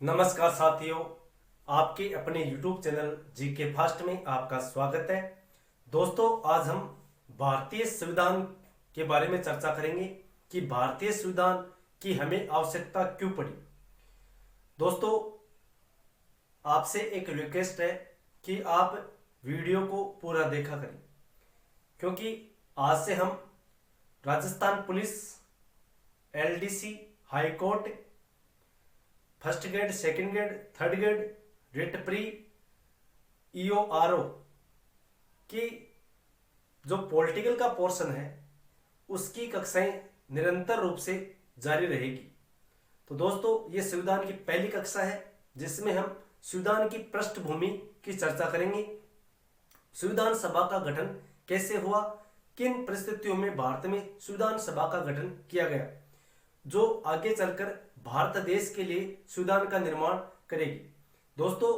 नमस्कार साथियों, आपके अपने YouTube चैनल जीके फास्ट में आपका स्वागत है। दोस्तों, आज हम भारतीय संविधान के बारे में चर्चा करेंगे कि भारतीय संविधान की हमें आवश्यकता क्यों पड़ी। दोस्तों, आपसे एक रिक्वेस्ट है कि आप वीडियो को पूरा देखा करें, क्योंकि आज से हम Rajasthan police, LDC, high court, first grade, second grade, third grade, REET pre, EO RO की जो पॉलिटिकल का पोर्शन है उसकी कक्षाएं निरंतर रूप से जारी रहेगी। तो दोस्तों, ये संविधान की पहली कक्षा है जिसमें हम संविधान की पृष्ठभूमि की चर्चा करेंगे। संविधान सभा का गठन कैसे हुआ, किन परिस्थितियों में भारत में संविधान सभा का गठन किया गया, जो आगे चलकर भारत देश के लिए संविधान का निर्माण करेगी। दोस्तों,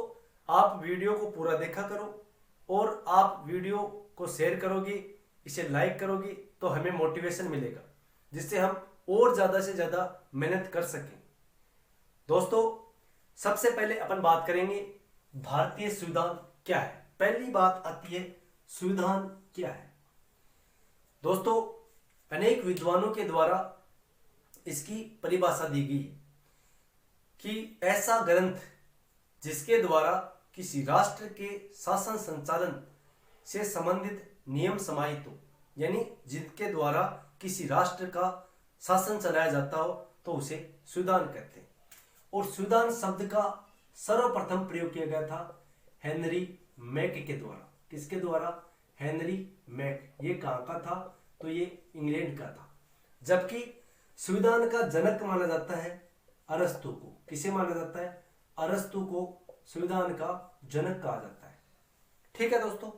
आप वीडियो को पूरा देखा करो और आप वीडियो को शेयर करोगे, इसे लाइक करोगे तो हमें मोटिवेशन मिलेगा, जिससे हम और ज्यादा से ज्यादा मेहनत कर सकें। दोस्तों, सबसे पहले अपन बात करेंगे भारतीय संविधान क्या है। पहली बात आती है संविधान क्या है। दोस्तों, अनेक विद्वानों के द्वारा इसकी परिभाषा दी गई कि ऐसा ग्रंथ जिसके द्वारा किसी राष्ट्र के शासन संचालन से संबंधित नियम समाहित हो, यानी जिसके द्वारा किसी राष्ट्र का शासन चलाया जाता हो तो उसे संविधान कहते हैं। और संविधान शब्द का सर्वप्रथम प्रयोग किया गया था हेनरी मैक के द्वारा। किसके द्वारा? Henry Mack. ये कहाँ का था? तो ये इंग्लैंड का था। जबकि संविधान का जनक माना जाता है अरस्तु को। किसे माना जाता है? अरस्तु को संविधान का जनक कहा जाता है। ठीक है दोस्तों,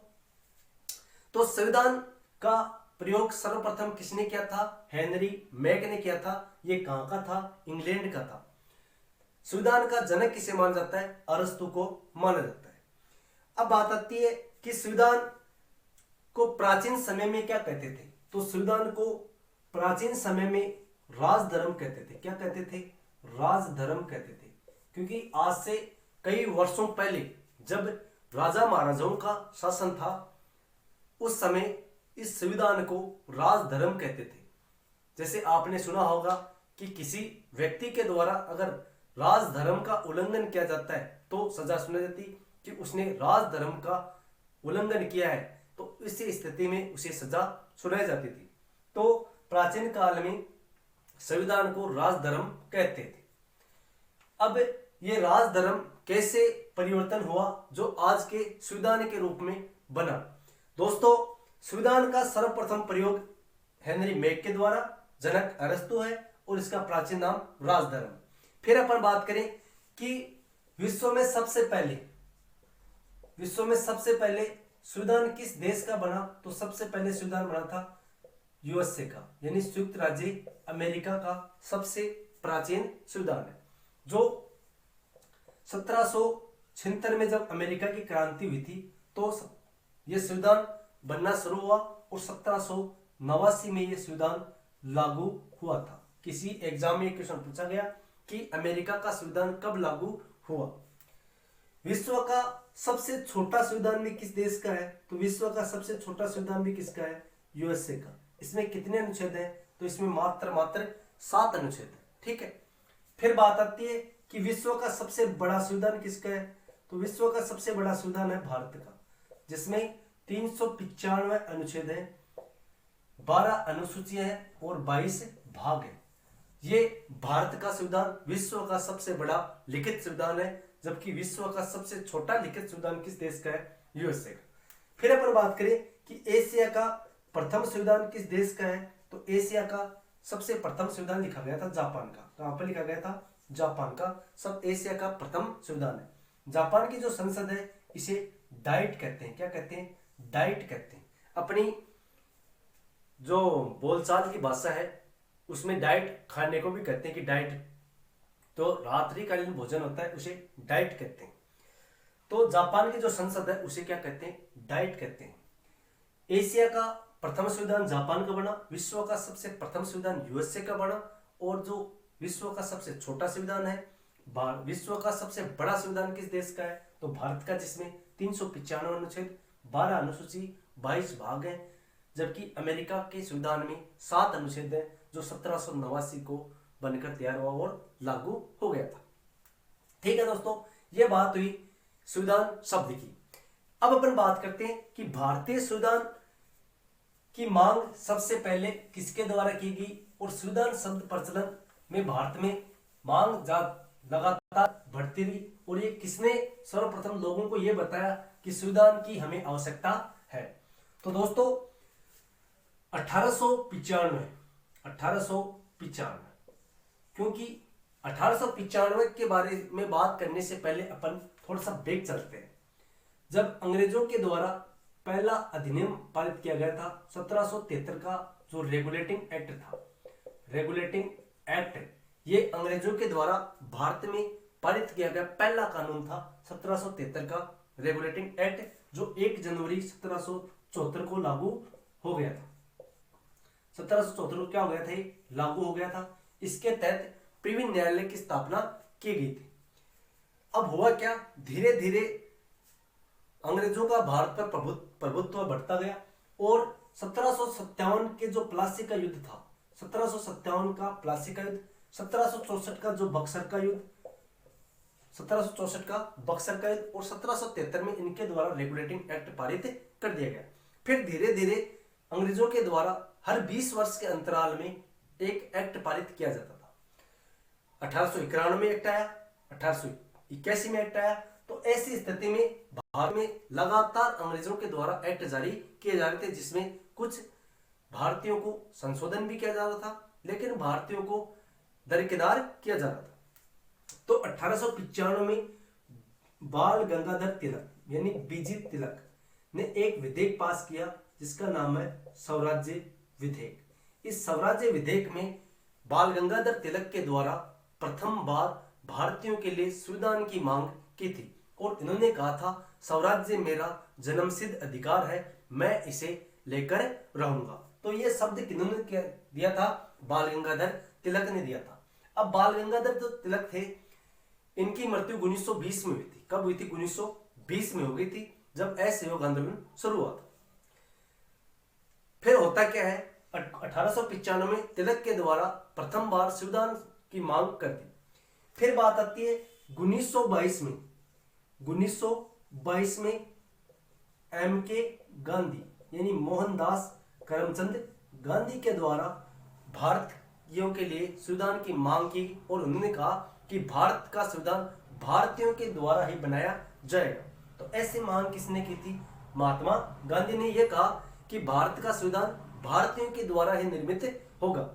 तो संविधान का प्रयोग सर्वप्रथम किसने किया था? हेनरी मैक ने किया था। ये कहां का था? इंग्लैंड का था। संविधान का जनक किसे माना जाता है? अरस्तु को माना जाता है। अब बात आती है कि संविधान को प्राचीन समय में क्या कहते थे। तो संविधान को प्राचीन समय में राजधर्म कहते थे। क्या कहते थे? राजधर्म कहते थे। क्योंकि आज से कई वर्षों पहले जब राजा महाराजाओं का शासन था, उस समय इस संविधान को राजधर्म कहते थे। जैसे आपने सुना होगा कि किसी व्यक्ति के द्वारा अगर राजधर्म का उल्लंघन किया जाता है तो सजा सुनाई जाती कि उसने राजधर्म का उल्लंघन किया है, तो इस स्थिति में उसे सजा सुनाई जाती थी। तो प्राचीन काल में संविधान को राजधर्म कहते थे। अब ये राजधर्म कैसे परिवर्तन हुआ जो आज के संविधान के रूप में बना। दोस्तों, संविधान का सर्वप्रथम प्रयोग हेनरी मैक के द्वारा, जनक अरस्तु है और इसका प्राचीन नाम राजधर्म। फिर अपन बात करें कि विश्व में सबसे पहले संविधान किस देश का बना। तो सबसे पहले संविधान बना था यूएसए का, यानी संयुक्त राज्य अमेरिका का सबसे प्राचीन संविधान है, जो 1776 में जब अमेरिका की क्रांति हुई थी तो यह संविधान बनना शुरू हुआ और 1789 में यह संविधान लागू हुआ था। किसी एग्जाम में क्वेश्चन पूछा गया कि अमेरिका का संविधान कब लागू हुआ। विश्व का सबसे छोटा संविधान भी किस देश का है? तो विश्व का सबसे छोटा संविधान भी किसका है? यूएसए का। इसमें कितने अनुच्छेद हैं? तो इसमें मात्र 7 अनुच्छेद है। ठीक है। फिर बात आती है कि विश्व का सबसे बड़ा संविधान किसका है। तो विश्व का सबसे बड़ा संविधान है भारत का, जिसमें 395 अनुच्छेद हैं, 12 अनुसूचियां हैं और 22 भाग हैं। ये भारत का संविधान विश्व का सबसे बड़ा लिखित संविधान है, जबकि विश्व का सबसे छोटा लिखित संविधान किस देश का है? यूएसए का। फिर अपन बात करें कि एशिया का प्रथम संविधान किस देश का है। तो एशिया का सबसे प्रथम संविधान लिखा गया था जापान का। कहां पर लिखा गया था? जापान का। सब एशिया का प्रथम संविधान है। जापान की जो संसद है इसे डाइट कहते हैं। क्या कहते हैं? डाइट कहते हैं। अपनी जो बोलचाल की भाषा है उसमें डाइट खाने को भी कहते हैं कि डाइट, तो रात्रिकालीन भोजन होता है उसे डाइट कहते हैं। तो जापान की जो संसद है उसे क्या कहते हैं? डाइट कहते हैं। एशिया का प्रथम संविधान जापान का बना, विश्व का सबसे प्रथम संविधान यूएसए का बना, और जो विश्व का सबसे छोटा संविधान है विश्व का सबसे बड़ा संविधान किस देश का है? तो भारत का, जिसमें 395 अनुच्छेद, 12 अनुसूची, 22 भाग हैं। जबकि अमेरिका के संविधान में 7 अनुच्छेद हैं, जो 1789 को बनकर तैयार हुआ और लागू हो गया था। ठीक है दोस्तों, ये बात हुई संविधान शब्द की। अब अपन बात करते हैं कि भारतीय संविधान की मांग सबसे पहले किसके द्वारा की गई, और संविधान शब्द प्रचलन में भारत में मांग लगातार बढ़ती रही, और ये किसने सर्वप्रथम लोगों को यह बताया कि संविधान की हमें आवश्यकता है? तो दोस्तों 1895, क्योंकि 1895 के बारे में बात करने से पहले अपन थोड़ा सा बैक चलते हैं। जब अंग्रेजों के द्वारा पहला अधिनियम पारित किया गया था 1773 का, जो रेगुलेटिंग एक्ट था, रेगुलेटिंग एक्ट, ये अंग्रेजों के द्वारा भारत में पारित किया गया पहला कानून था 1773 का रेगुलेटिंग एक्ट, जो 1 जनवरी 1774 को लागू हो गया था। 1774 को क्या हो गया था? लागू हो गया था। इसके तहत प्रिवी न्यायालय की स्थापना की गई थी। अब हुआ क्या, धीरे धीरे अंग्रेजों का भारत पर प्रभुत्व बढ़ता गया, और 1757 के जो प्लासी का युद्ध था, 1757 का प्लासी का युद्ध, 1764 का जो बक्सर का युद्ध, 1764 का बक्सर का युद्ध, और 1773 में इनके द्वारा रेगुलेटिंग एक्ट पारित कर दिया गया। फिर धीरे धीरे अंग्रेजों के द्वारा हर 20 वर्ष के अंतराल में एक एक्ट पारित किया जाता था। 1891 में एक्ट आया, 1881 में एक्ट आया। तो ऐसी स्थिति में भारत में लगातार अंग्रेजों के द्वारा एक्ट जारी किए जा रहे थे, जिसमें कुछ भारतीयों को संशोधन भी किया जा रहा था, लेकिन भारतीयों को दरकिनार किया जा रहा था। तो 1895 में बाल गंगाधर तिलक यानी बीजी तिलक ने एक विधेयक पास किया, जिसका नाम है स्वराज्य विधेयक। इस स्वराज्य विधेयक में बाल गंगाधर तिलक के द्वारा प्रथम बार भारतीयों के लिए संविधान की मांग की थी, और इन्होंने कहा था स्वराज्य मेरा जन्मसिद्ध अधिकार है, मैं इसे लेकर रहूंगा। तो ये शब्द किन्होंने दिया था? बाल गंगाधर तिलक ने दिया था। अब बाल गंगाधर जो तिलक थे, इनकी मृत्यु 1920 में हुई थी। कब हुई थी? 1920 में हो गई थी, जब असहयोग आंदोलन शुरू हुआ था। फिर होता क्या है, 1895 में तिलक के द्वारा प्रथम बार संविधान की मांग कर दी। फिर बात आती है 1922 में। 1922 में M.K. गांधी यानी मोहनदास करमचंद गांधी के द्वारा भारतीयों के लिए संविधान की मांग की, और उन्होंने कहा कि भारत का संविधान भारतीयों के द्वारा ही बनाया जाएगा। तो ऐसी मांग किसने की थी? महात्मा गांधी ने यह कहा कि भारत का संविधान भारतीयों के द्वारा ही निर्मित होगा।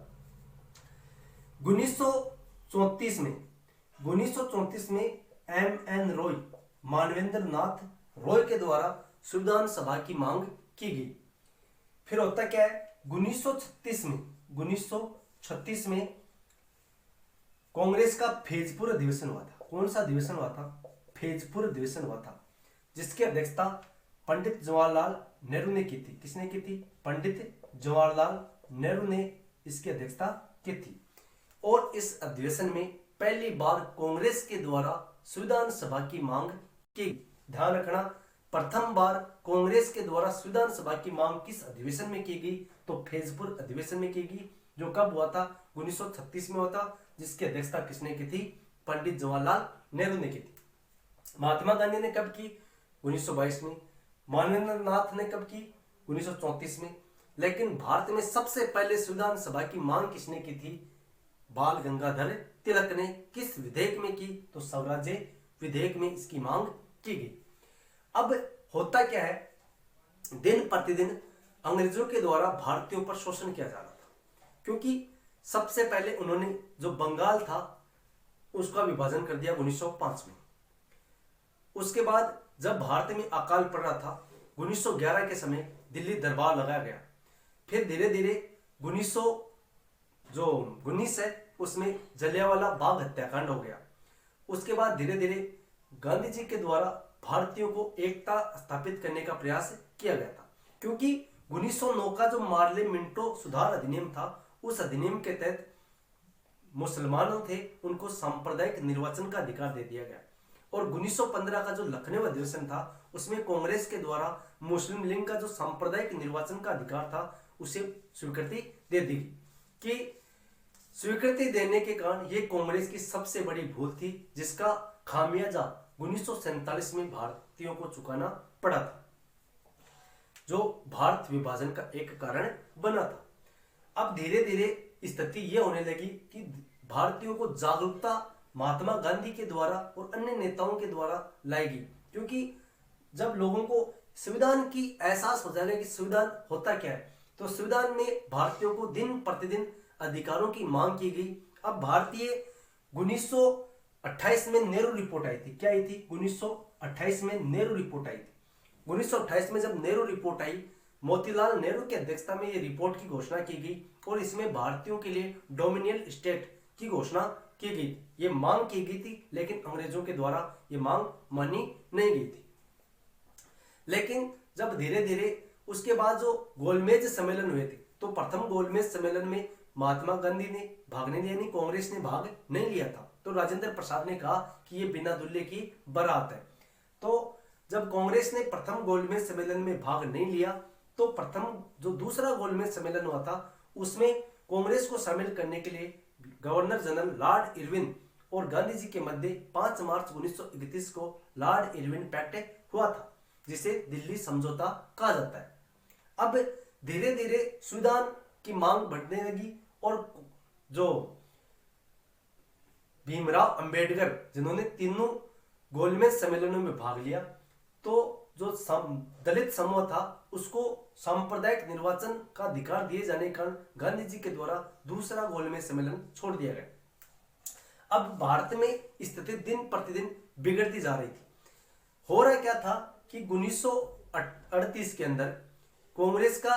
1934 में M.N. रॉय, मानवेंद्र नाथ रॉय के द्वारा संविधान सभा की मांग की गई। फिर होता क्या है, 1936 में कांग्रेस का फैजपुर अधिवेशन हुआ था। कौन सा अधिवेशन हुआ था? फैजपुर अधिवेशन हुआ था, जिसकी अध्यक्षता पंडित जवाहरलाल नेहरू ने की थी। किसने की थी? पंडित जवाहरलाल नेहरू ने इसकी अध्यक्षता की थी। और इस अधिवेशन में पहली बार कांग्रेस के द्वारा संविधान सभा की मांग की। ध्यान रखना, प्रथम बार कांग्रेस के द्वारा संविधान सभा की मांग किस अधिवेशन में की गई? तो फैजपुर अधिवेशन में की गई, जो कब हुआ था? 1936 में हुआ था, जिसकी अध्यक्षता किसने की थी? पंडित जवाहरलाल नेहरू ने की थी। महात्मा गांधी ने कब की? 1922 में। मानवेंद्र नाथ ने कब की? 1934 में। लेकिन भारत में सबसे पहले संविधान सभा की मांग किसने की थी? बाल गंगाधर तिलक ने। किस विधेयक में की? तो स्वराज्य विधेयक में इसकी मांग की गई। अब होता क्या है, दिन प्रतिदिन अंग्रेजों के द्वारा भारतीयों पर शोषण किया जा रहा था, क्योंकि सबसे पहले उन्होंने जो बंगाल था उसका विभाजन कर दिया 1905 में। उसके बाद जब भारत में अकाल पड़ रहा था, 1911 के समय दिल्ली दरबार लगाया गया। फिर धीरे धीरे 1919 है उसमें जलियांवाला बाग हत्याकांड हो गया। उसके बाद धीरे धीरे गांधी जी के द्वारा भारतीयों को एकता स्थापित करने का प्रयास किया गया था, क्योंकि 1909 का जो मार्ले मिंटो सुधार अधिनियम था, उस अधिनियम के तहत मुसलमानों थे उनको सांप्रदायिक निर्वाचन का अधिकार दे दिया गया। और 1915 का जो लखनऊ अधिवेशन था उसमें कांग्रेस के द्वारा मुस्लिम लीग का जो सांप्रदायिक निर्वाचन का अधिकार था उसे स्वीकृति दे दी कि स्वीकृति देने के कारण ये कांग्रेस की सबसे बड़ी भूल थी, जिसका खामियाजा 1947 में भारतीयों को चुकाना पड़ा था, जो भारत विभाजन का एक कारण बना था। अब धीरे धीरे स्थिति ये होने लगी कि भारतीयों को जागरूकता महात्मा गांधी के द्वारा और अन्य नेताओं के द्वारा लाई गई, क्योंकि जब लोगों को संविधान की एहसास हो जाएगा कि संविधान होता क्या है, तो संविधान में भारतीयों को दिन प्रतिदिन अधिकारों की मांग की गई। अब भारतीय 1928 में नेहरू रिपोर्ट आई थी। क्या आई थी? 1928 में नेहरू रिपोर्ट आई थी। 1928 में जब नेहरू रिपोर्ट आई, मोतीलाल नेहरू की अध्यक्षता में ये रिपोर्ट की घोषणा की गई और इसमें भारतीयों के लिए डोमिनियन स्टेट की घोषणा की गई। ये मांग की गई थी, लेकिन अंग्रेजों के द्वारा ये मांग मानी नहीं गई थी। लेकिन जब धीरे धीरे उसके बाद जो गोलमेज सम्मेलन हुए थे, तो प्रथम गोलमेज सम्मेलन में महात्मा गांधी ने भाग नहीं लिया, कांग्रेस ने भाग नहीं लिया था। तो राजेंद्र प्रसाद ने कहा कि ये बिना दुल्हे की बारात है। तो जब कांग्रेस ने प्रथम गोलमेज सम्मेलन में भाग नहीं लिया, तो प्रथम जो दूसरा गोलमेज सम्मेलन हुआ था उसमें कांग्रेस को शामिल करने के लिए गवर्नर जनरल लॉर्ड इरविन और गांधी जी के मध्य 5 मार्च 1931 को लॉर्ड इरविन पैक्ट हुआ था, जिसे दिल्ली समझौता कहा जाता है। अब धीरे धीरे संविधान की मांग बढ़ने लगी और जो भीमराव अंबेडकर जिन्होंने तीनों गोलमेज सम्मेलनों में भाग लिया, तो जो दलित समूह था उसको सांप्रदायिक निर्वाचन का अधिकार दिए जाने के कारण गांधी जी के द्वारा दूसरा गोलमेज सम्मेलन छोड़ दिया गया। अब भारत में स्थिति दिन प्रतिदिन बिगड़ती जा रही थी। हो रहा क्या था कि 1938 के अंदर कांग्रेस का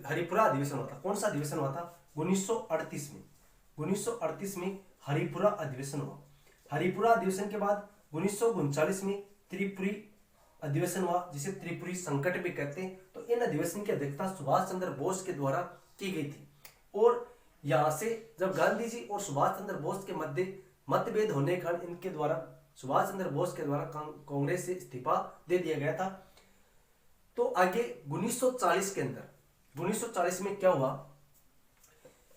हरिपुरा अधिवेशन हुआ था। कौन सा अधिवेशन हुआ था? 1938 में। 1938 में हरिपुरा अधिवेशन हुआ। हरिपुरा अधिवेशन के बाद 1939 में त्रिपुरी अधिवेशन हुआ, जिसे त्रिपुरी संकट भी कहते हैं। तो इन अधिवेशन की अध्यक्षता सुभाष चंद्र बोस के द्वारा की गई थी। और यहां से जब गांधी जी और सुभाष चंद्र बोस के मध्य मतभेद होने के कारण इनके द्वारा सुभाष चंद्र बोस के द्वारा कांग्रेस से इस्तीफा दे दिया गया था। तो आगे 1940 के अंदर 1940 में क्या हुआ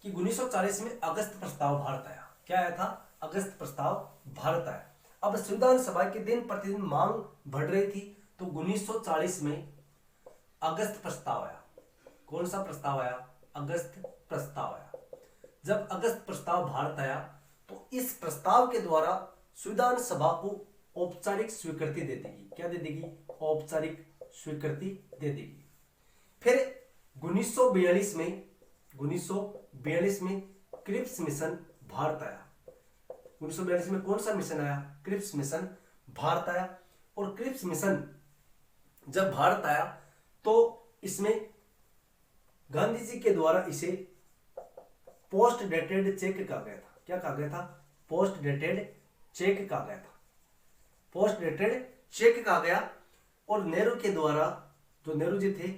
कि 1940 में अगस्त प्रस्ताव भारत आया। क्या आया था? अगस्त प्रस्ताव भारत आया। अब संविधान सभा के दिन प्रतिदिन मांग बढ़ रही थी, तो 1940 में अगस्त प्रस्ताव आया। कौन सा प्रस्ताव आया? अगस्त प्रस्ताव आया। जब अगस्त प्रस्ताव भारत आया, तो इस प्रस्ताव के द्वारा संविधान सभा को औपचारिक स्वीकृति दे देगी। क्या दे देगी? औपचारिक स्वीकृति दे देगी। फिर 1942 में क्रिप्स मिशन भारत आया। 1942 में कौन सा मिशन आया? क्रिप्स मिशन भारत आया। और क्रिप्स मिशन जब भारत आया तो इसमें गांधी जी के द्वारा इसे पोस्ट डेटेड चेक कहा गया था। क्या कहा गया था? पोस्ट डेटेड चेक कहा गया था। पोस्ट डेटेड चेक कहा गया। और नेहरू के द्वारा, जो नेहरू जी थे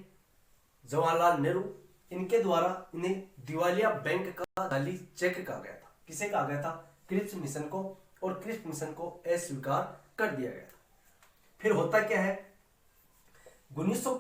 जवाहरलाल नेहरू, इनके द्वारा इन्हें दिवालिया बैंक का जाली चेक कहा गया था। किसे कहा गया था? क्रिप्स मिशन को। और क्रिप्स मिशन को अस्वीकार कर दिया गया था। फिर होता क्या है? 19